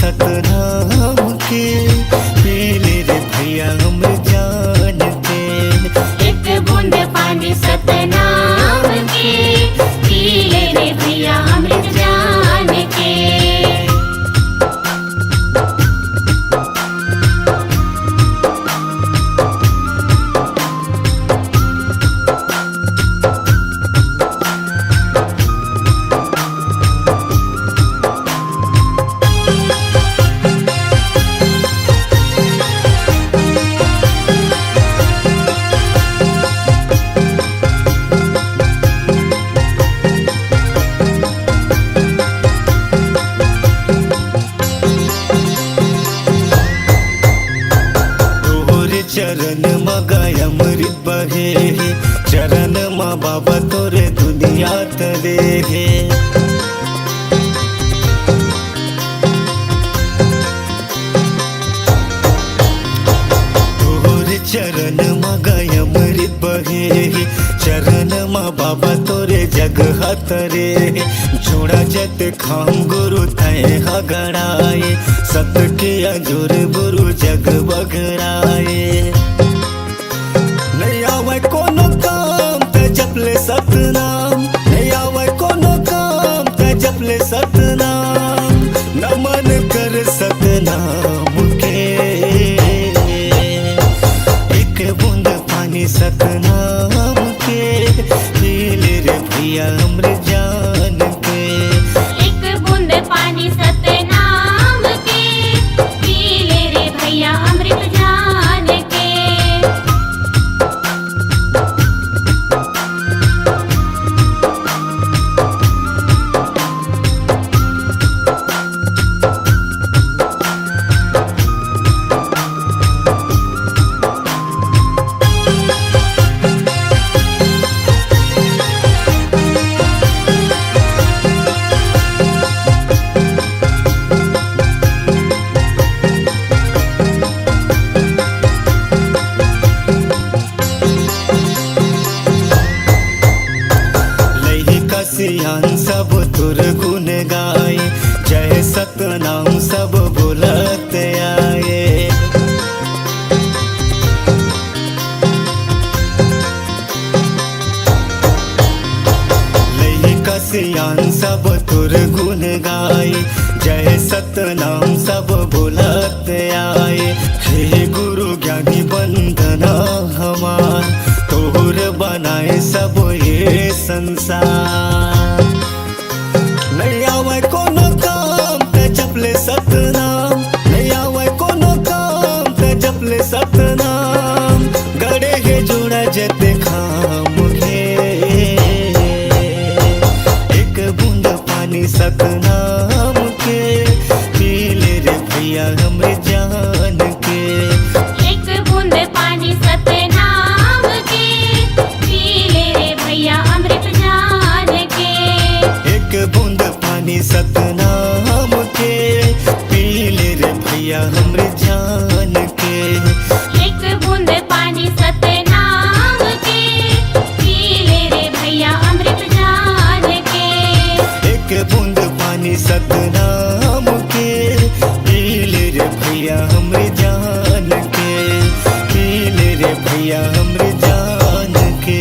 सतनाम के, पीले रे भैया अमृत जान के। एक बूंद पानी सतनाम के, पीले रे भैया अमृत जान के। चरण मगाय अमृत बहे, चरण माँ बाबा तोरे दुनिया तले है। तोरे चरण मगाय अमृत बहे, चरण माँ बाबा तोरे जग हतरे। जोड़ा जत खाम गुरु तय हगड़ाए, सत के अजोर गुरु जग बगड़ाए। नहीं आवे कोनो काम ते जपले सतनाम, नहीं आवे कोनो काम ते जपले सतनाम। नमन कर सतनाम के, एक बूंद पानी सतनाम के, पीले रे भैया अमृत जान के। एक बूंद पानी सतनाम के, पीले रे भैया अमृत जान के। सियान सब तुर गुण गाए, जय सतनाम सब बोलत आए। लई का सियान सब तुर गुण गाए, जय सतनाम सब बोलत आए। हे गुरु ज्ञानी बंदना हमार, तोर बनाए सब ये संसार। नहीं आवे कोनो काम ते जपले सतनाम, नहीं आवे कोनो काम ते जपले सतनाम। गड़े हे जोड़ा जते खाम घे, एक बूंद पानी सतनाम के, पीले रे भैया अमृत जान के। एक बूंद पानी सतनाम के, पीले रे भैया अमृत जान के। एक बूंद पानी सतनाम के, पीले रे भैया अमृत जान के। एक बूंद पानी सतनाम के, पीले रे भैया अमृत जान के। एक बूंद पानी सतनाम के, पीले रे भैया अमृत जान के, पीले रे भैया अमृत जान के।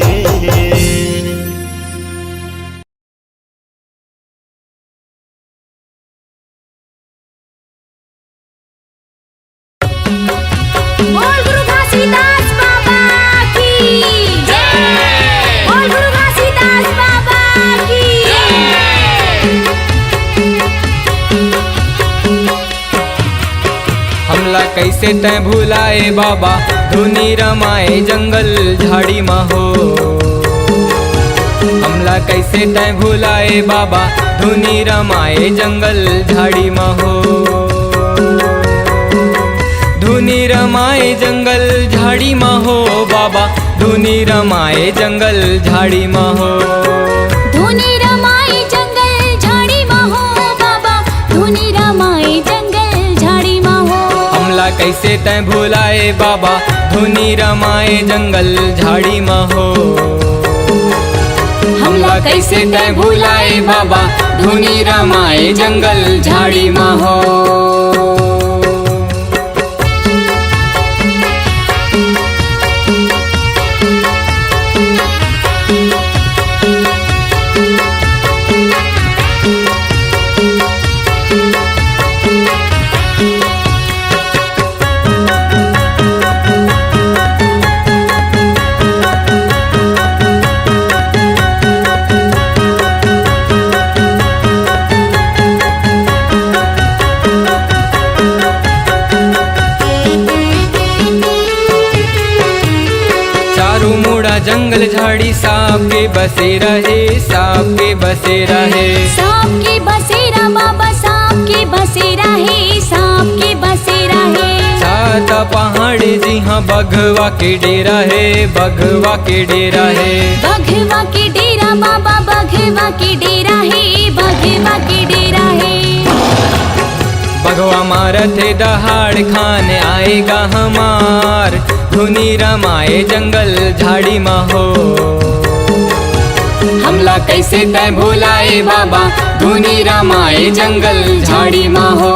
बोल गुरु घासीदास बाबा की जय। बोल गुरु घासीदास बाबा की जय। हमला कैसे तय भुलाए बाबा, धुनी रमाए जंगल झाड़ी में हो। हमला कैसे तय भुलाए बाबा, धुनी रमाए जंगल झाड़ी में हो। धुनी रमाए जंगल झाड़ी में हो बाबा, धुनी रमाए जंगल झाड़ी में हो। धुनी रमाए जंगल झाड़ी में हो बाबा, धुनी रमाए जंगल झाड़ी में हो। हमला कैसे तय भुलाए बाबा, धुनी रमाए जंगल झाड़ी में हो। हमला कैसे तै भुलाए बाबा धुनी रमाए जंगल झाड़ी मा हो। चारू मुड़ा जंगल झाड़ी सांप के बसे रहे, सांप के बसे रहे। सांप के बसेरा बाबा सांप के बसेरा है, सांप के बसेरा है। छाता पहाड़ जी हाँ बघवा के डेरा है, बघवा के डेरा है। बघवा के डेरा बाबा बघवा के डेरा है, बघवा के डेरा है। बघवा मारथे दहाड़ खाने आएगा हमार धुनी रमाए जंगल झाड़ी मा हो। हमला कैसे तै भुलाए बाबा धुनी रमाए जंगल झाड़ी मा हो।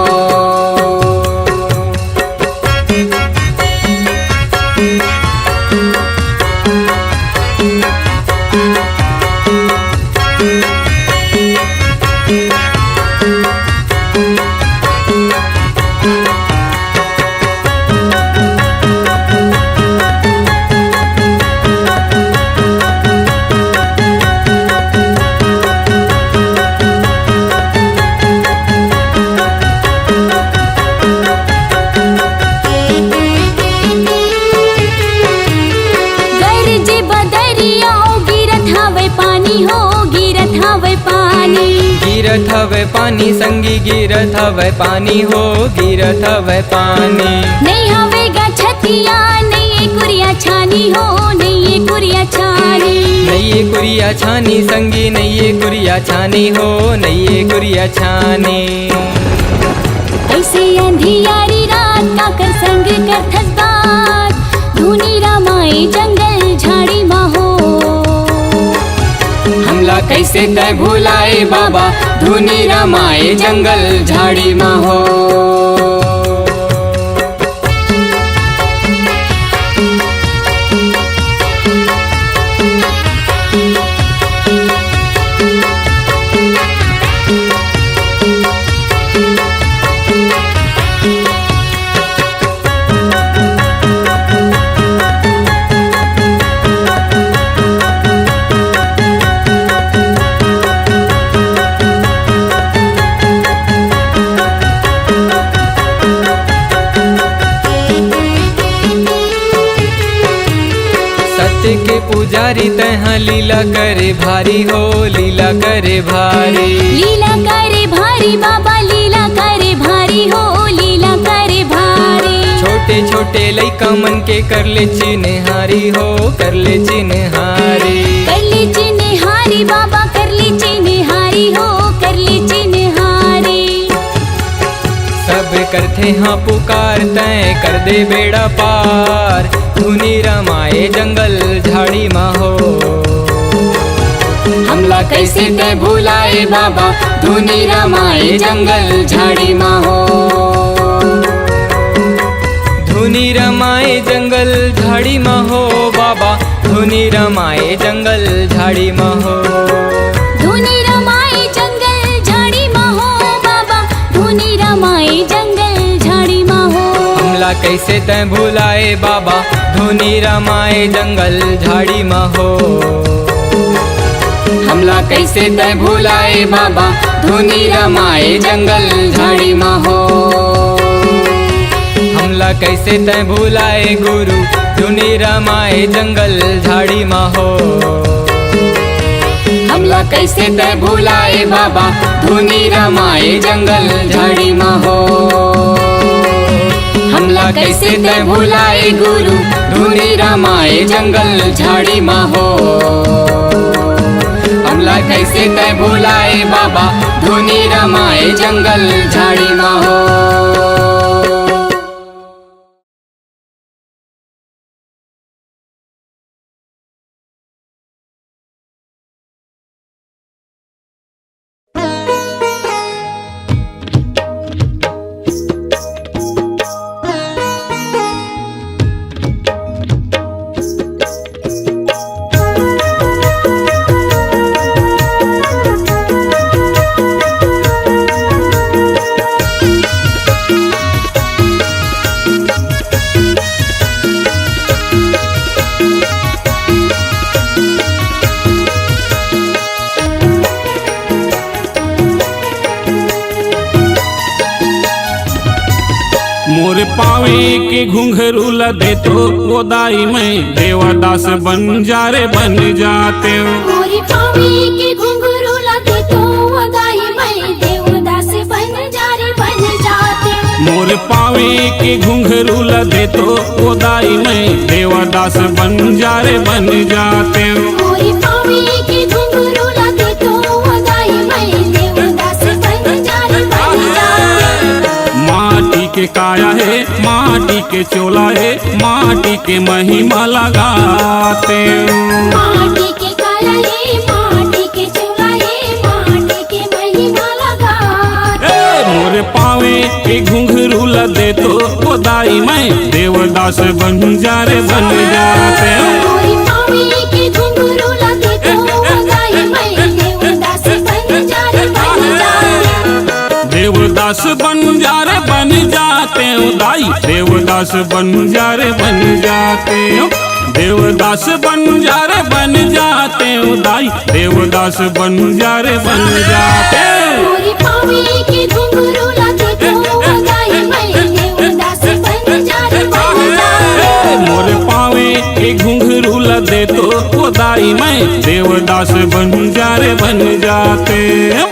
गरजे बदरिया गिरत हवे पानी हो, गिरत हवे पानी। गिरत हवे पानी संगी गिरत हवे पानी हो, गिरत हवे पानी। नहीं हवे गछतिया नहीं ये कुरिया छानी हो, नहीं ये कुरिया छानी। नहीं ये कुरिया छानी संगी नहीं ये कुरिया छानी हो, नहीं ये कुरिया छानी। ऐसे अंधियारी रात का कर संग करथस बात धुनी रमाए जंगल झाड़ी मा हो। हमला कैसे तै भुलाए बाबा धुनी रमाए जंगल झाड़ी मा हो। सत्य के पुजारी तहाँ लीला करे भारी हो, लीला करे भारी। लीला करे भारी बाबा लीला करे भारी हो, लीला करे भारी। छोटे छोटे लइका मन के कर ले चिन्हारी हो, कर ले चिन्हारी। कर ले चिन्हारी बाबा कर ले चिन्हारी हो, कर ले चिन्हारी। सब करते हाँ पुकार तय कर दे बेड़ा पार धुनी रमाए जंगल झाड़ी मा हो। हमला कैसे तै भुलाए बाबा धुनी रमाए जंगल झाड़ी मा हो। धुनी रमाए जंगल झाड़ी मा हो बाबा धुनी रमाए जंगल झाड़ी मा हो। धुनी रमाए जंगल झाड़ी मा हो बाबा धुनी रमाए जंगल झाड़ी मा हो। हमला कैसे तै भुलाए बाबा धुनी रमाए जंगल झाड़ी मा हो। हमला कैसे तै भुलाए बाबा धुनी रमाए जंगल झाड़ी मा हो। हमला कैसे तै भुलाए गुरु धुनी रमाए जंगल झाड़ी मा हो। हमला कैसे तै भुलाए बाबा धुनी रमाए जंगल झाड़ी मा हो। हमला कैसे तै भुलाए गुरु धुनी रमाए जंगल झाड़ी मा हो। हमला कैसे तै भुलाए बाबा धुनी रमाए जंगल झाड़ी मा हो। मोर पावे के घुंघरू लदे तो वो दाई में देवदास बन जा रे बन जाते हो। मोरी पावे के घुंघरू लगे तो वदाई मैं देवदास बन जा रे बन जाते। मोर पावे के घुंघरू लदे तो वो दाई में देवदास बन जा रे बन जाते हो। मोरी पावे के घुंघरू लगे तो वदाई मैं देवदास बन जा रे बन जाते। माटी के काया है माटी के चोला है माटी के महिमा लगाते हो। माटी के काया है माटी के चोला है माटी के महिमा लगाते। मोर पावे के घुंघरू लदे तो वो दाई में देवदास बन जा रे बन जाते हो। मोरी पावे के घुंघरू लगे तो वदाई मैं देवदास बन जा रे बन जाते। देवदास बन जा रे बन जाते हो दाई देवदास बन जा रे बन जाते हो। देवदास बन जा रे बन जाते हो दाई देवदास बन जा रे बन जाते हो। मोरी पावे के घुंघरू लगे तो वदाई मैं देवदास बन जा रे बन जाते। मोर पावे के घुंघरू लदे तो वो दाई में देवदास बन जा रे बन जाते हो।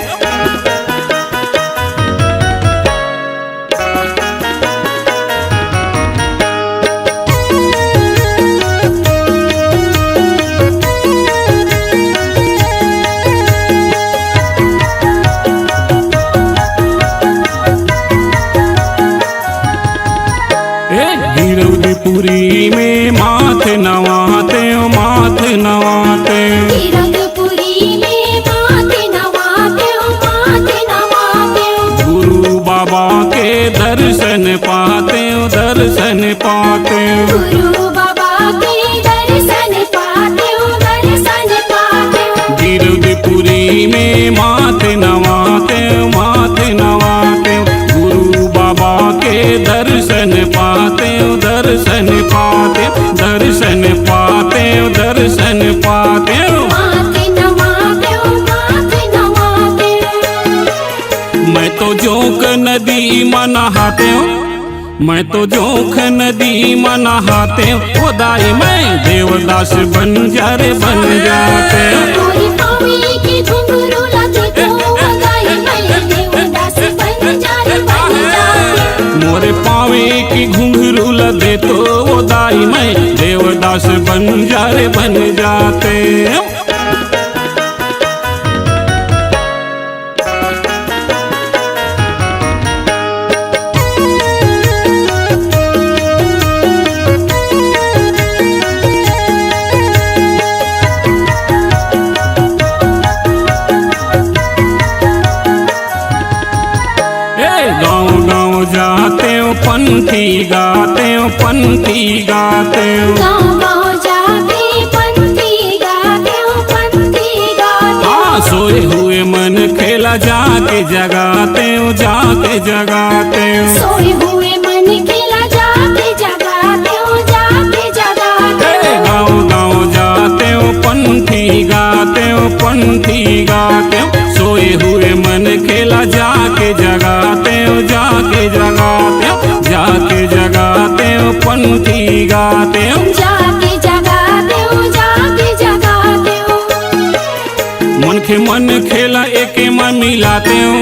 गिरौदपुरी में माथे नवाते हो माथे नवाते हो। गिरौदपुरी में माथे नवाते हो माथे नवाते हो। गुरु बाबा के दर्शन पाते हो दर्शन पाते हो। गुरु बाबा के दर्शन पाते हो दर्शन पाते हो। गिरौदपुरी में माथे नवाते हो माथे नवाते हो। गुरु बाबा के दर्शन पाते हो दर्शन पाते हो दर्शन पाते हो दर्शन पाते हो। माथे नवाते हो माथे नवाते हो। मैं तो जोंक नदी में नहाते हो मैं तो जोंक नदी में नहाते हो। वो दाई मैं देवदास बन जा रे बन जाते हो। मोरी पावे के घुंघरू लगे तो वदाई मैं देवदास बन जा रे बन जाते। मोरे पावे की घुंघरू लदे तो वो दाई में देवदास बन जा रे बन जाते हो। गाँव गाँव जाते हो पंथी गाते हो पंथी गाते हो। गाँव गाँव जाते पंथी गाते हो पंथी गाते हो। हाँ सोए हुए मन खेला जाके जगाते हो जाके जगाते हो। सोए हुए मन खिला जाके जगाते हो जाके जगाते हो। गाँव गाँव जाते हो पंथी गाते हो पंथी गाते हो। सोए हुए मन खेला जाके जगाते हो जाके जगाते हो जाके जगाते हो पंथी गाते हो। जाके जगाते हो जाके जगाते हो। मन के मन खेला एके में मिलाते हो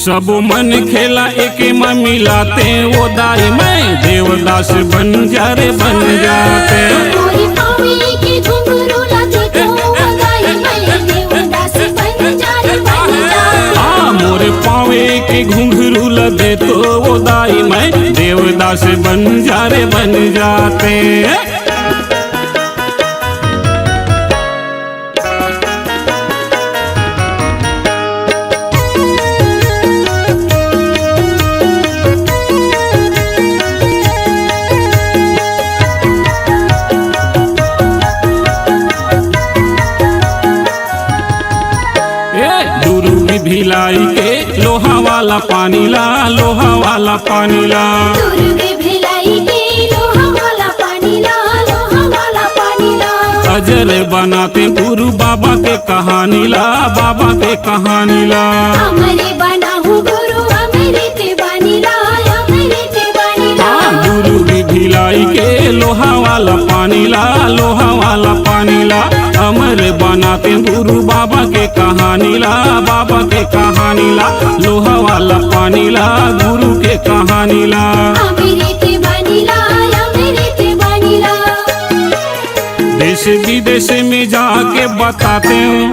सब मन खेला एके में मिलाते हो। वो दाई में देवदास बन जा रे बन जाते हो। मोरी पावे के घुंघरू लगे तो वदाई मैं देवदास बन जा रे बन जाते। हाँ मोरे पावे के घुंघरू लदे तो वो दाई में देवदास बन जा रे बन जाते। भिलाई के लोहा वाला पानी ला लोहा वाला पानी ला। दुर्ग भिलाई के लोहा वाला पानी ला लोहा वाला पानी ला। अजर बनाते गुरु बाबा के कहानी ला बाबा के कहानी ला। अमरे बना हूँ गुरु अमृत बानी ला अमृत बानी ला। आई के लोहा वाला पानी ला, लोहा वाला पानी ला। अमर बनाते गुरु बाबा के कहानी ला, बाबा के कहानी ला। लोहा वाला पानी ला, गुरु के कहानी ला। अमृत बनिला, अमृत बनिला। देश विदेश में जाके बताते हूँ,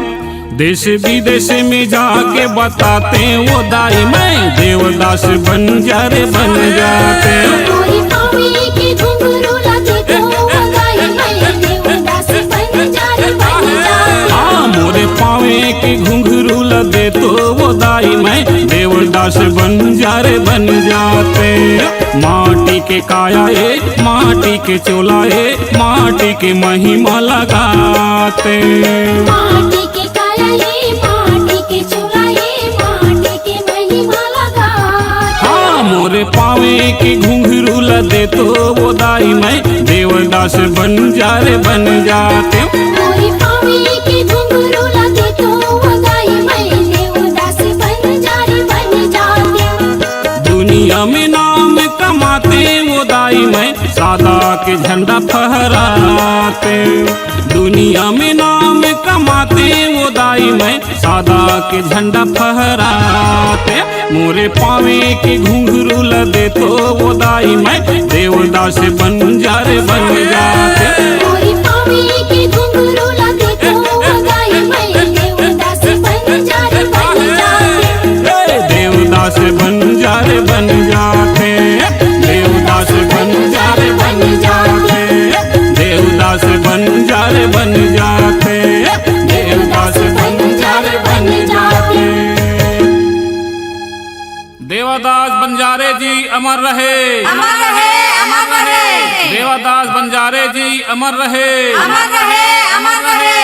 देश विदेश में जाके बताते हैं वो दाई मैं देवदास बन जा रे बन जाते हैं। मोरी पावे के घुंघरू लगे तो वो दाई मैं देवदास बन जा रे बन जाते। हाँ मोरे पावे के घुंघरू लदे तो वो दाई मैं देवदास बन जा रे बन जाते। माटी के काया ए, माटी के चोला ए, माटी के महिमा लगाते। माटी के काया ये, माटी के चूल्हा ये, माटी के महिमा लगाते। हाँ मोरे पावे के घुंघरू लदे तो वो दाई मैं देवदास बन जा रे बन जाते। मोरी पावे के घुंघरू लगे तो वो दाई मैं देवदास बन जा रे बन जाते। दुनिया में नाम कमाते वो दाई मैं सादा के झंडा फहराते। दुनिया में नाम कमाते वो दाई मैं सादा के झंडा फहराते। मोरे पावे के घुंघरू लदे तो वो दाई मैं देवदास बन जा रे बन जाते। मोरी पावे के घुंघरू लगे तो वो दाई मैं देवदास बन जा रे बन जाते। देवदास बन जा रे बन जाते। देवदास बन जा रे बन जाते। देवदास बन जा रे बन जाते। देवदास बन जा रे बन जाते। देवदास बंजारे जी अमर रहे, अमर रहे, अमर रहे। देवदास बंजारे जी अमर रहे, अमर रहे, अमर रहे।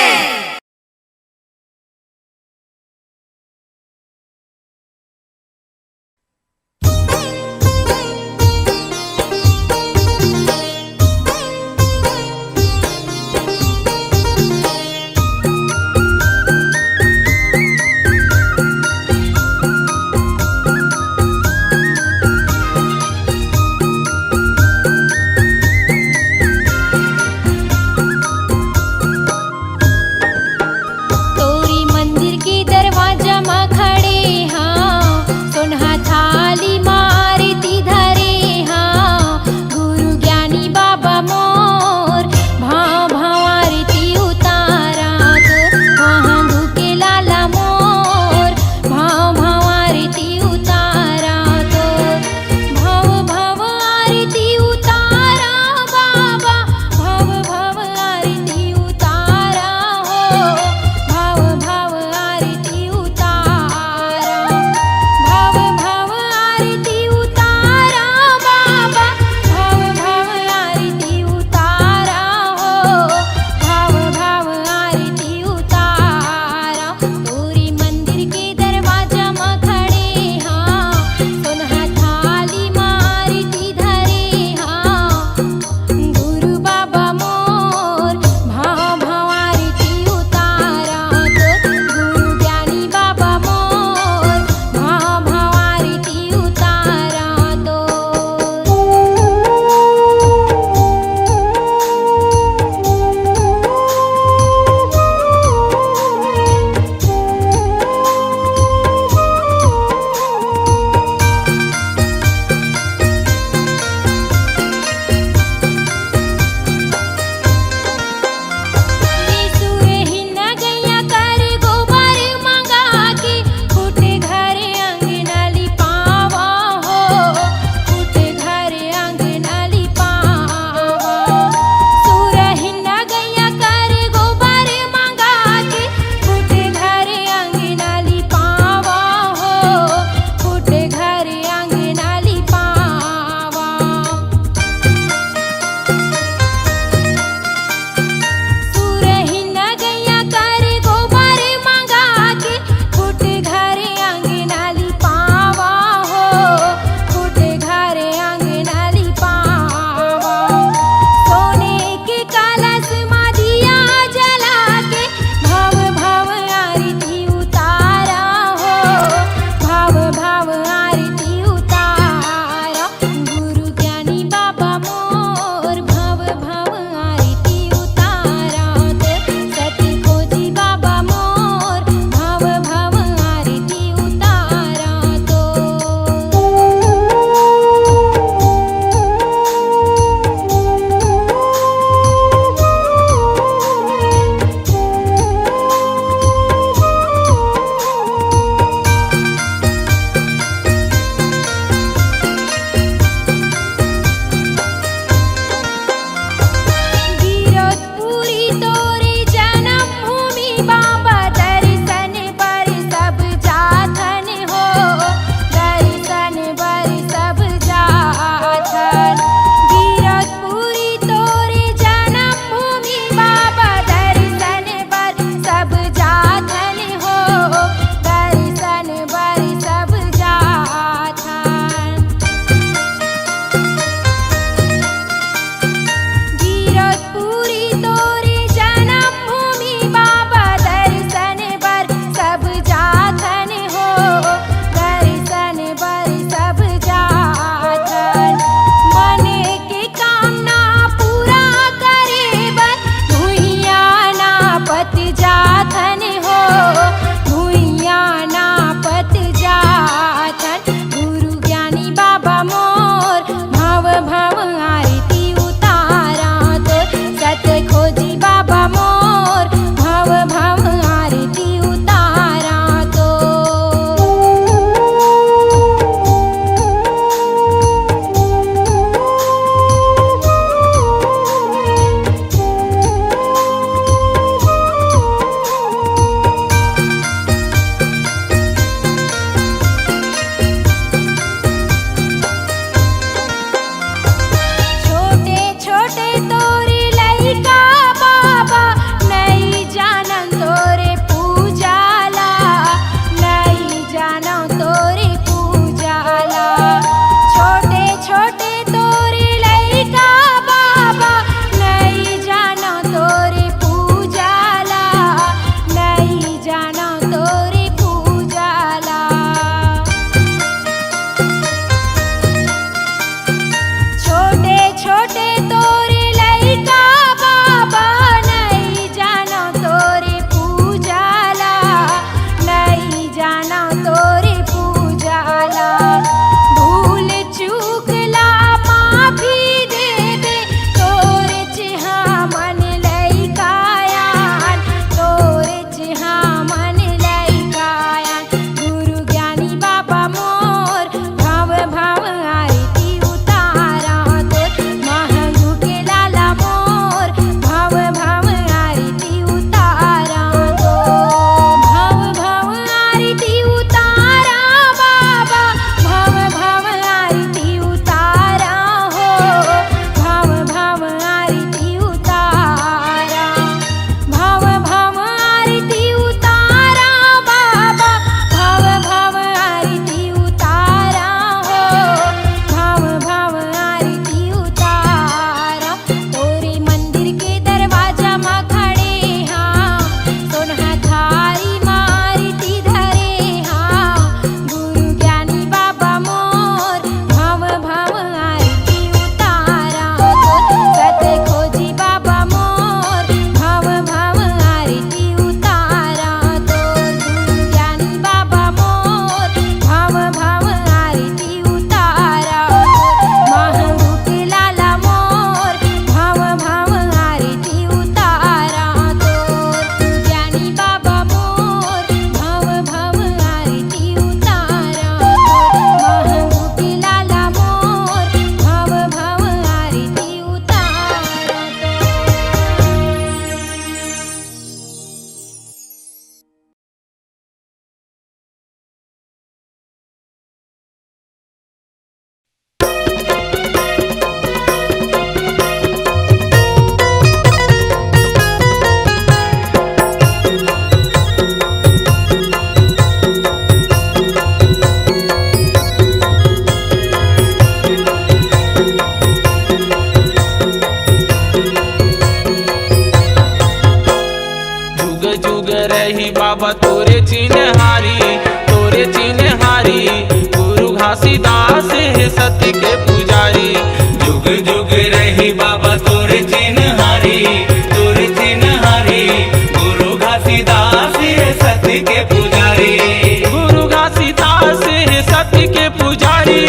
सत्य के पुजारी। गुरु घासीदास है सत्य के पुजारी,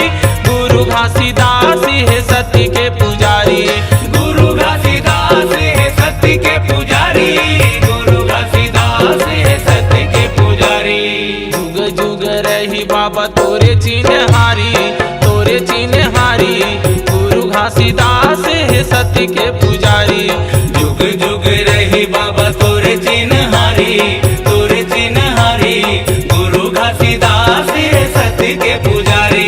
गुरु घासीदास है सत्य के पुजारी। गुरु घासीदास है सत्य के पुजारी, गुरु घासीदास है सत्य के पुजारी। जुग जुग रही बाबा तोरे चिन्हारी, तोरे चिन्हारी। गुरु घासीदास है सत्य के पुजारी। जुग जुग रही बाबा तोरे चिन्हारी, तोरे चिन्हारी। गुरु घासीदास है सत्य के पुजारी।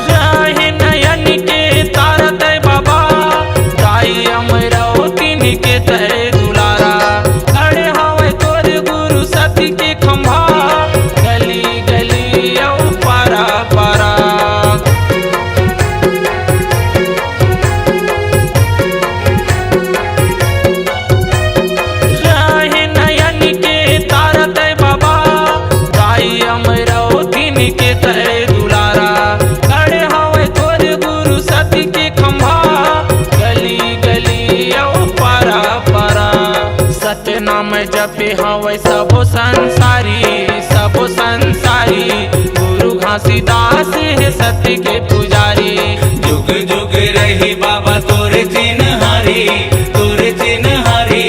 राहे नयन के तारा तय बाबा, दाई अमरावतीन के तय दुलारा। खड़े हवे तोरे गुरु सत्य के खंभा, गली गली औ पारा पारा। राहे नयन के तारा तय बाबा, दाई अमरावतीन के तय दुलारा। खड़े हवे तोरे गुरु सत्य के खंभा, गली गली औ पारा पारा। सत्य नाम जपे हवे सबो संसारी, सबो संसारी। गुरु घासीदास है सत्य के पुजारी। जुग जुग रही बाबा तोरे चिन्हारी, तोरे चिन्हारी।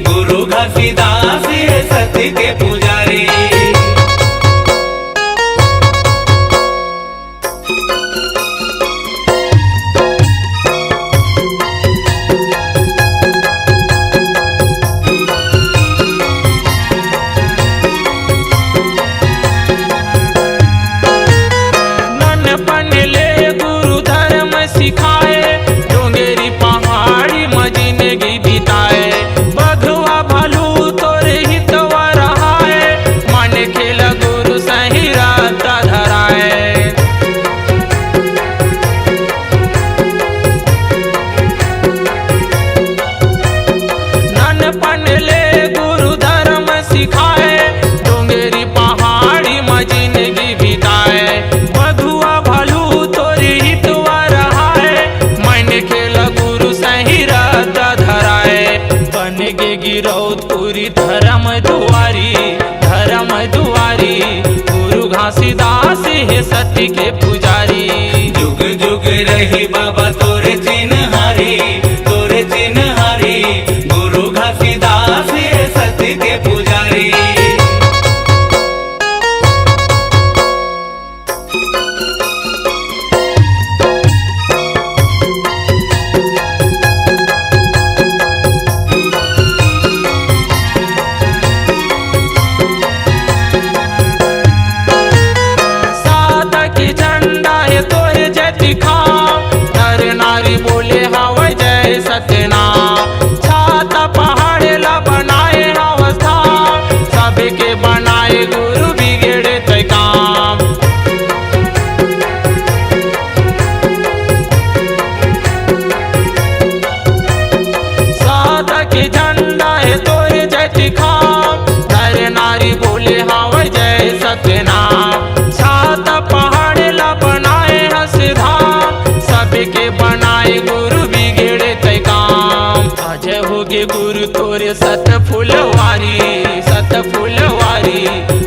गुरु घासीदास है सत्य के पुजारी। ननपन ले गुरु धर्म सिखाए, डोंगेरी पहाड़ी में जिंदगी बिताए। बघवा भालू तोरे हितवा रहाए, मन खेल गुरु सही रास्ता धराए। ननपन ले गुरु धर्म सिखाए, डोंगेरी पहाड़ी में जिंदगी बिताए। बधुआ भालू तोरी हितवा रहाए, मन खेल गुरु सही रास्ता धराए। बन गे गिरौदपुरी धर्म दुआरी, धर्म दुआरी। गुरु घासीदास है सत्य के पुजारी। जुग जुग रही बाबा तोरे चिन्हारी, तोरे चिन्हारी। गुरु घासीदास है सत्य के पुजारी। सादा के झंडा है तोरे जति खाम, नर नारी बोले हवा जय सत्यनाम। छाता पहाड़े ला बनाए अवस्था, सबके बनाए गुरु बिगड़े तय काम। सादा के झंडा है तोरे जति खाम, नर नारी बोले हवा जय सत्यनाम। छाता पहाड़ ला बनाए हसधाम, सबके बनाए गुरु बिगड़े तय काम। अजय होगे गुरु तोरे सत फुलवारी, सत फुलवारी।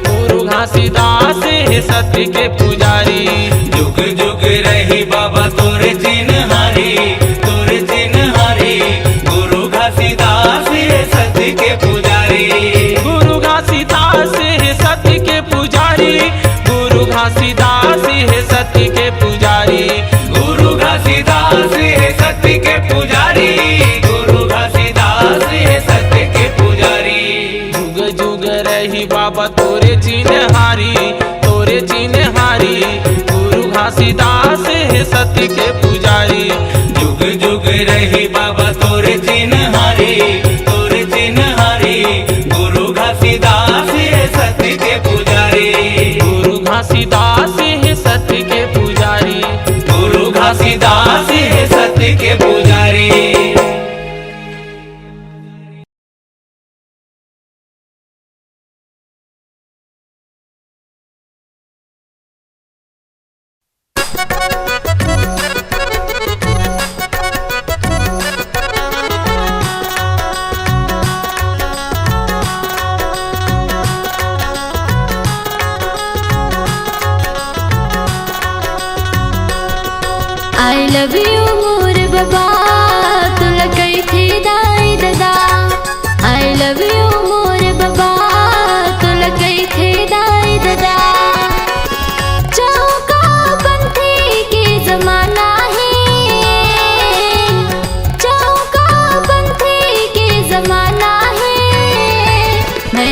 गुरु घासीदास है सत्य के पुजारी। जुग जुग रही बाबा तोरे चिन्हारी, तोरे चिन्हारी। गुरु घासीदास है सत्य के पुजारी। गुरु घासीदास है सत्य के पुजारी। गुरु घासीदास है सत्य के पुजारी। गुरु घासीदास है सत्य के पुजारी। गुरु घासीदास है सत्य के पुजारी। जुग जुग रही बाबा तोरे चिन्हारी, तोरे चिन्हारी। गुरु घासीदास है सत्य के पुजारी। जुग जुग रही बाबा तोरे चिन्हारी, तोरे चिन्हारी। गुरु घासीदास है सत्य के पुजारी। गुरु घासीदास है सत्य के पुजारी। गुरु घासीदास है सत्य के पुजारी।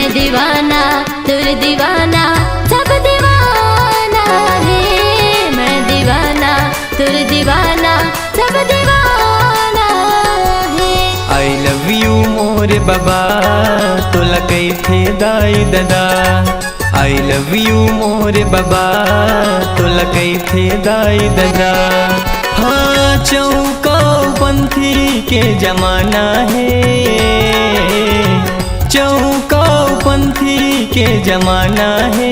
मैं दीवाना तुर दीवाना सब दीवाना है। मैं दीवाना तुर दीवाना सब दीवाना है। आई लव यू मोरे बाबा तोला कई थे दाई दादा। आई लव यू मोरे बाबा तोला कई थे दाई दादा। हाँ चौका पंथी के जमाना है। चौका पंथी के जमाना है।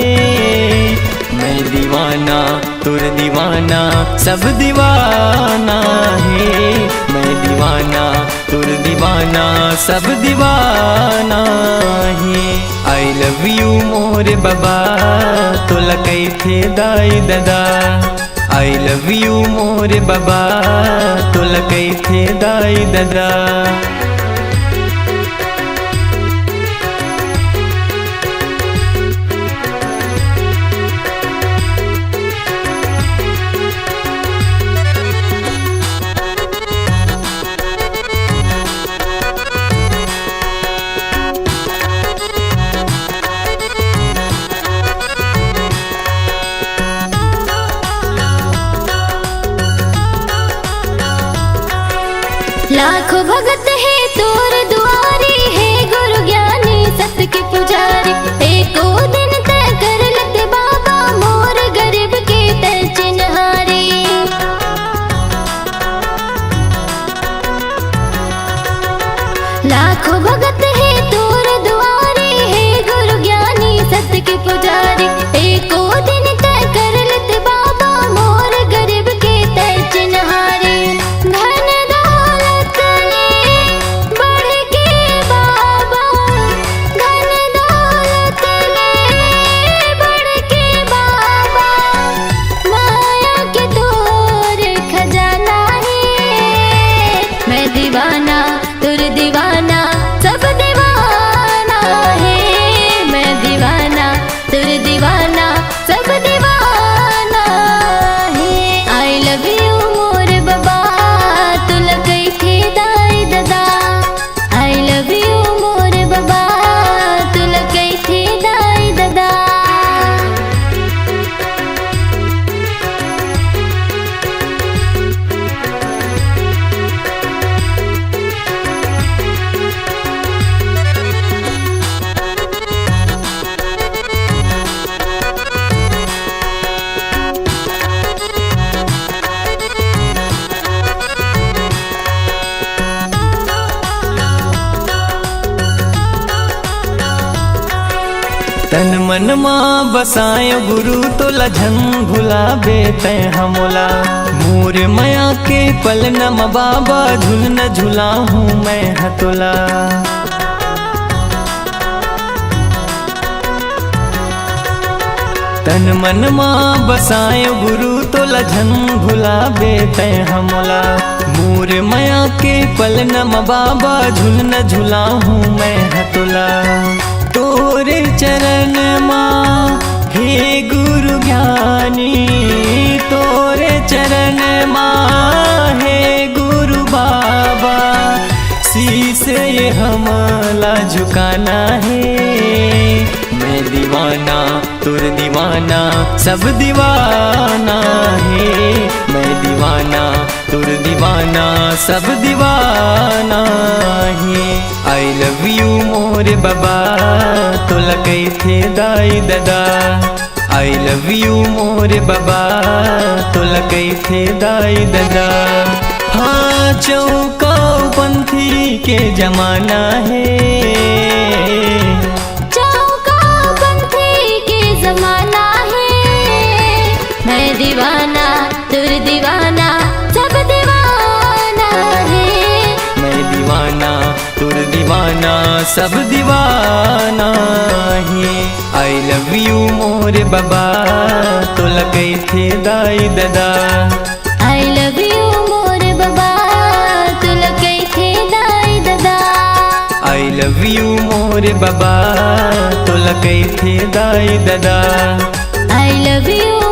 मैं दीवाना तुर दीवाना सब दीवाना है। मैं दीवाना तुर दीवाना सब दीवाना है। आई लव यू मोरे बाबा तोला कई थे दाई दादा। आई लव यू मोरे बाबा तोला कई थे दाई दादा। लाखों भगत है तोर दुआरी है गुरु ज्ञानी सत्य के पुजारी। एको दिन तय कर लेते बाबा मोर गरीब के तय चिन्हारी। लाखों भगत है तोर दुआरी है गुरु ज्ञानी सत्य के पुजारी। एको दिन तय कर लेते बाबा मोर गरीब के तय चिन्हारी। दीवाना तुर दीवाना सब दीवाना है। मैं दीवाना तुर दीवाना सब दीवाना है। आई लव यू मोर बाबा तुल कई थे दाई दादा। आई लव यू मोर बाबा तुल कई थे दाई दादा। तन मन माँ बसाए गुरु तो लझन भुलाबे तय हमोला। मोर मया के पल नम बाबा झुल न झुला हूँ मैं हतोला। तन मन माँ बसाए गुरु तो लझन भुलाबे तय हमोला। मोर मया के पल नम बाबा झुल न झुला हूँ मैं हतोला। तोरे चरण माँ हे गुरु ज्ञानी। तोरे चरण माँ हे गुरु बाबा। शीश ये हमला झुकाना है। मैं दीवाना तुर दीवाना सब दीवाना है। मैं दीवाना तुर दीवाना सब दीवाना है। आई लव यू मोरे बाबा तोला कई थे दाई दादा। आई लव यू मोरे बाबा तोला कई थे दाई दादा। हाँ चौका पंथी के जमाना है। चौका पंथी के जमाना है। मैं दीवाना तुर दीवाना सब दीवाना है। मैं दीवाना तुर दीवाना सब दीवाना है। आई लव यू मोरे बाबा तोला कई थे दाई दादा। आई लव यू मोर बाबा तुल कई थे दाई दादा। आई लव यू मोरे बाबा तोला कई थे दाई दादा। I love you